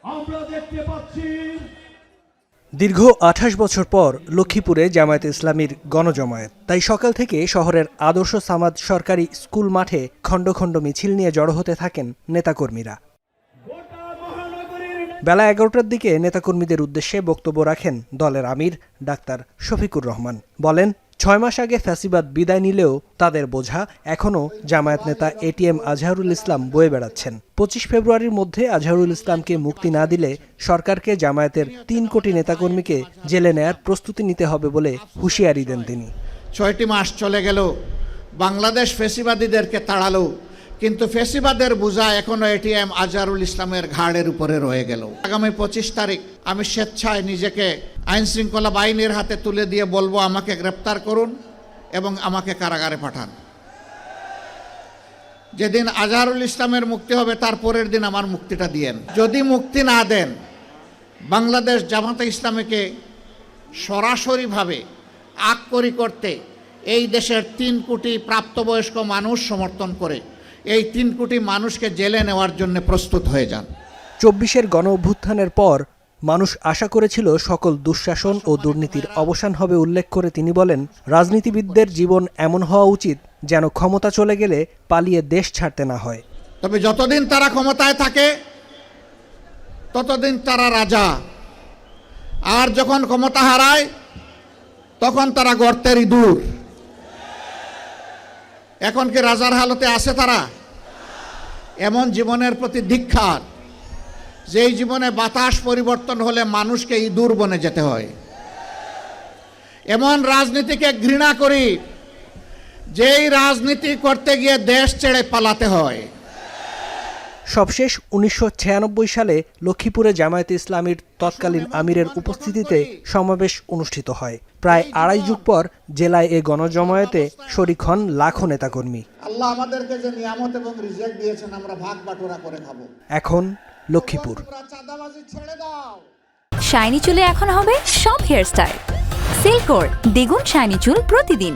আমরা দেখতে পাচ্ছি দীর্ঘ ২৮ বছর পর লক্ষ্মীপুরে জামায়াতে ইসলামীর গণজমায়েত। তাই সকাল থেকে শহরের আদর্শ সামাদ সরকারি স্কুল মাঠে খণ্ড খণ্ড মিছিল নিয়ে জড়ো হতে থাকেন নেতাকর্মীরা। বেলা ১১টার দিকে নেতাকর্মীদের উদ্দেশ্যে বক্তব্য রাখেন দলের আমির ডাক্তার শফিকুর রহমান। বলেন, ৬ মাস আগে ফ্যাসিবাদ বিদায় নিলেও তাদের বোঝা এখনও জামায়াত নেতা এটিএম আজহারুল ইসলাম বয়ে বেড়াচ্ছেন। ২৫ ফেব্রুয়ারির মধ্যে আজহারুল ইসলামকে মুক্তি না দিলে সরকারকে জামায়াতের ৩ কোটি নেতাকর্মীকে জেলে নেয়ার প্রস্তুতি নিতে হবে বলে হুঁশিয়ারি দেন তিনি। ৬টি মাস চলে গেল, বাংলাদেশ ফ্যাসিবাদীদেরকে তাড়ালো, কিন্তু ফ্যাসিবাদের বোঝা এখনো এটিএম আজহারুল ইসলামের ঘাড়ের উপরে রয়ে গেল। আগামী ২৫ তারিখ আমি স্বেচ্ছায় নিজেকে আইন শৃঙ্খলা বাহিনীর হাতে তুলে দিয়ে বলবো, আমাকে গ্রেপ্তার করুন এবং আমাকে কারাগারে পাঠান। যেদিন আজহারুল ইসলামের মুক্তি হবে তার পরের দিন আমার মুক্তিটা দিয়েন। যদি মুক্তি না দেন, বাংলাদেশ জামাতে ইসলামীকে সরাসরিভাবে আককরি করতে এই দেশের ৩ কোটি প্রাপ্তবয়স্ক মানুষ সমর্থন করে এই ৩ কোটি মানুষকে জেলে নেওয়ার জন্য প্রস্তুত হয়ে যান। ২৪-এর গণ অভ্যুত্থানের পর মানুষ আশা করেছিল সকল দুঃশাসন ও দুর্নীতির অবসান হবে। উল্লেখ করে তিনি বলেন, রাজনীতিবিদদের জীবন এমন হওয়া উচিত যেন ক্ষমতা চলে গেলে পালিয়ে দেশ ছাড়তে না হয়। তবে যতদিন তারা ক্ষমতায় থাকে ততদিন তারা রাজা, আর যখন ক্ষমতা হারায় তখন তারা গর্তের ইঁদুর। এখন কি রাজার হালতে আছে তারা? এমন জীবনের প্রতি ধিক্কার, যেই জীবনে বাতাস পরিবর্তন হলে মানুষকে ইঁদুর বনে যেতে হয়। এমন রাজনীতিকে ঘৃণা করি, যেই রাজনীতি করতে গিয়ে দেশ ছেড়ে পালাতে হয়। সবশেষ ১৯৯৬ সালে লক্ষ্মীপুরে জামায়াতে ইসলামীর তৎকালীন আমিরের উপস্থিতিতে সমাবেশ অনুষ্ঠিত হয়। প্রায় ২.৫ যুগ পর জেলায় এ গণজমায়েতে শরিক হন লাখো নেতাকর্মী। আল্লাহ আমাদেরকে যে নিয়ামত এবং রিজিক দিয়েছেন, আমরা ভাগ বাটোয়ারা করে খাবো। এখন লক্ষ্মীপুর। চাঁদাবাজি ছেড়ে দাও। শাইনি চুলে এখন হবে সব হেয়ার স্টাইল। সিল্কোর দ্বিগুণ শাইনি চুল প্রতিদিন।